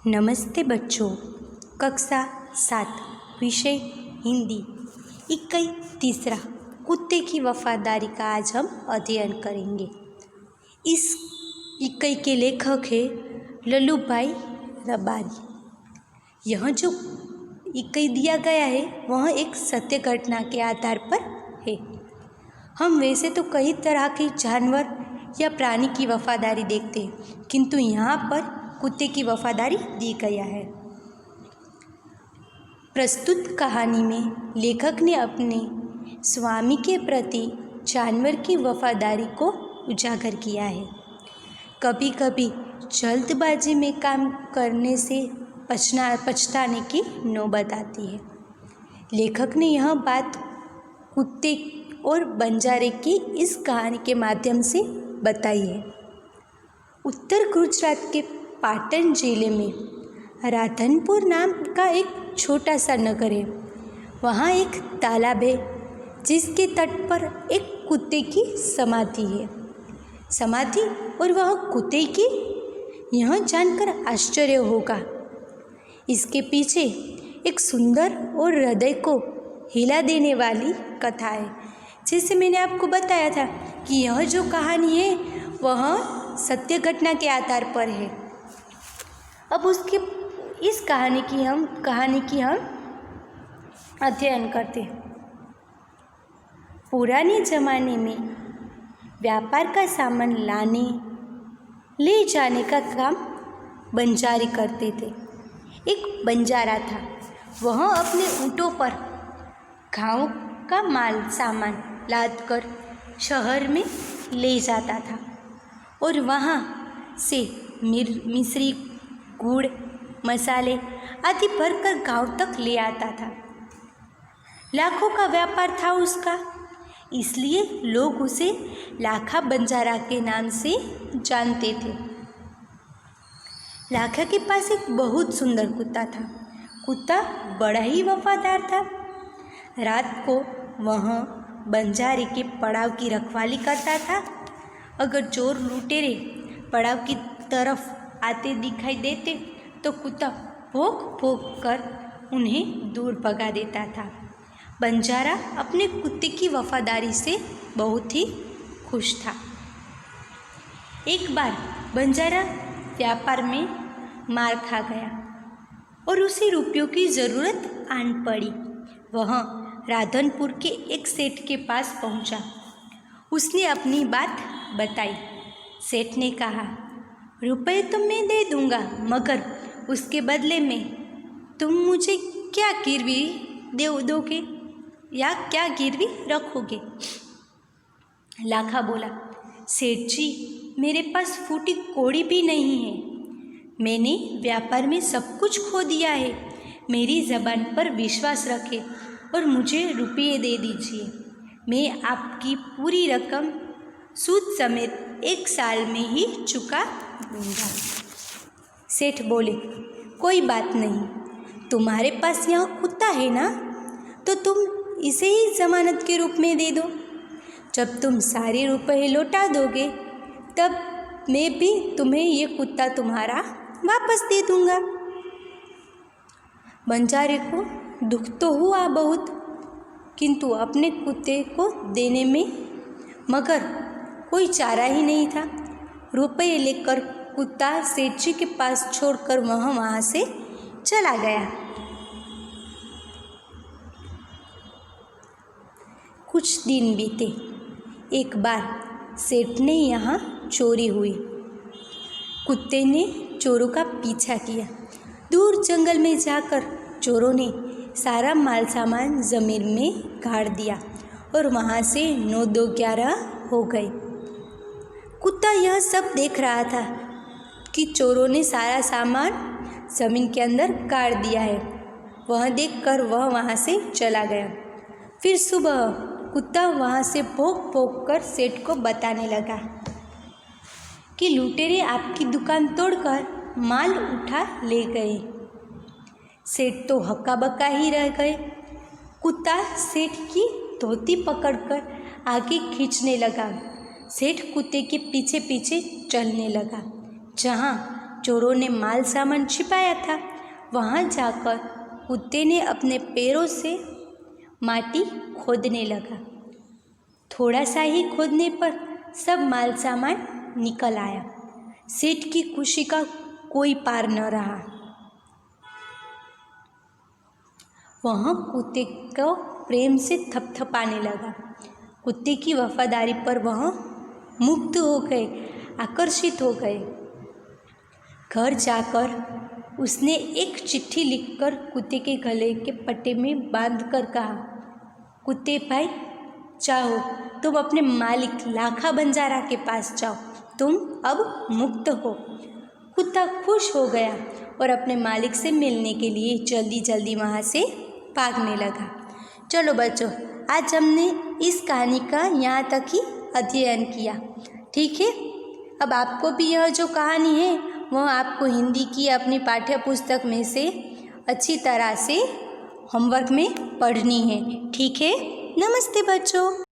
नमस्ते बच्चों। कक्षा 7 विषय हिंदी इकाई 3 कुत्ते की वफादारी का आज हम अध्ययन करेंगे। इस इकाई के लेखक हैं लल्लूभाई रबारी। यह जो इकाई दिया गया है वह एक सत्य घटना के आधार पर है। हम वैसे तो कई तरह के जानवर या प्राणी की वफादारी देखते हैं, किंतु यहाँ पर कुत्ते की वफादारी दी गया है। प्रस्तुत कहानी में लेखक ने अपने स्वामी के प्रति जानवर की वफादारी को उजागर किया है। कभी कभी जल्दबाजी में काम करने से पछताने की नौबत आती है। लेखक ने यह बात कुत्ते और बंजारे की इस कहानी के माध्यम से बताई है। उत्तर गुजरात के पाटन जिले में राधनपुर नाम का एक छोटा सा नगर है। वहाँ एक तालाब है जिसके तट पर एक कुत्ते की समाधि है। समाधि और वह कुत्ते की, यह जानकर आश्चर्य होगा। इसके पीछे एक सुंदर और हृदय को हिला देने वाली कथा है। जैसे मैंने आपको बताया था कि यह जो कहानी है वह सत्य घटना के आधार पर है। अब इस कहानी की हम अध्ययन करते हैं। पुराने ज़माने में व्यापार का सामान लाने ले जाने का काम बंजारे करते थे। एक बंजारा था, वह अपने ऊँटों पर गाँव का माल सामान लाद कर शहर में ले जाता था और वहाँ से मिश्री, गुड़, मसाले आदि भरकर गांव तक ले आता था। लाखों का व्यापार था उसका, इसलिए लोग उसे लाखा बंजारा के नाम से जानते थे। लाखा के पास एक बहुत सुंदर कुत्ता था। कुत्ता बड़ा ही वफादार था। रात को वह बंजारे के पड़ाव की रखवाली करता था। अगर चोर लुटेरे पड़ाव की तरफ आते दिखाई देते तो कुत्ता भौंक भौंक कर उन्हें दूर भगा देता था। बंजारा अपने कुत्ते की वफादारी से बहुत ही खुश था। एक बार बंजारा व्यापार में मार खा गया और उसे रुपयों की ज़रूरत आन पड़ी। वह राधनपुर के एक सेठ के पास पहुंचा। उसने अपनी बात बताई। सेठ ने कहा, रुपए तो मैं दे दूंगा, मगर उसके बदले में तुम मुझे क्या गिरवी दोगे या क्या गिरवी रखोगे? लाखा बोला, सेठ जी, मेरे पास फूटी कौड़ी भी नहीं है। मैंने व्यापार में सब कुछ खो दिया है। मेरी ज़बान पर विश्वास रखें और मुझे रुपये दे दीजिए। मैं आपकी पूरी रकम सूद समेत 1 साल में ही चुका दूंगा। सेठ बोले, कोई बात नहीं, तुम्हारे पास यह कुत्ता है ना, तो तुम इसे ही जमानत के रूप में दे दो। जब तुम सारे रुपए लौटा दोगे तब मैं भी तुम्हें ये कुत्ता तुम्हारा वापस दे दूंगा। बंजारे को दुख तो हुआ बहुत, किंतु अपने कुत्ते को देने में मगर कोई चारा ही नहीं था। रुपये लेकर कुत्ता सेठ जी के पास छोड़कर वहाँ से चला गया। कुछ दिन बीते। एक बार सेठ ने यहाँ चोरी हुई। कुत्ते ने चोरों का पीछा किया। दूर जंगल में जाकर चोरों ने सारा माल सामान ज़मीन में गाड़ दिया और वहाँ से 9-2-11 हो गए। कुत्ता यह सब देख रहा था कि चोरों ने सारा सामान ज़मीन के अंदर गाड़ दिया है। वह देखकर वह वहाँ से चला गया। फिर सुबह कुत्ता वहाँ से भौंक भौंक कर सेठ को बताने लगा कि लुटेरे आपकी दुकान तोड़कर माल उठा ले गए। सेठ तो हक्का बक्का ही रह गए। कुत्ता सेठ की धोती पकड़कर आगे खींचने लगा। सेठ कुत्ते के पीछे पीछे चलने लगा। जहाँ चोरों ने माल सामान छिपाया था। वहाँ जाकर कुत्ते ने अपने पैरों से माटी खोदने लगा। थोड़ा सा ही खोदने पर सब माल सामान निकल आया। सेठ की खुशी का कोई पार न रहा। वह कुत्ते को प्रेम से थपथपाने लगा। कुत्ते की वफादारी पर वह मुग्ध हो गए, आकर्षित हो गए। घर जाकर उसने एक चिट्ठी लिखकर कुत्ते के गले के पट्टे में बांधकर कहा, कुत्ते भाई, चाहो तुम अपने मालिक लाखा बंजारा के पास जाओ, तुम अब मुक्त हो। कुत्ता खुश हो गया और अपने मालिक से मिलने के लिए जल्दी जल्दी वहाँ से भागने लगा। चलो बच्चों, आज हमने इस कहानी का यहाँ तक ही अध्ययन किया। ठीक है, अब आपको भी यह जो कहानी है वह आपको हिंदी की अपनी पाठ्य पुस्तक में से अच्छी तरह से होमवर्क में पढ़नी है। ठीक है, नमस्ते बच्चों।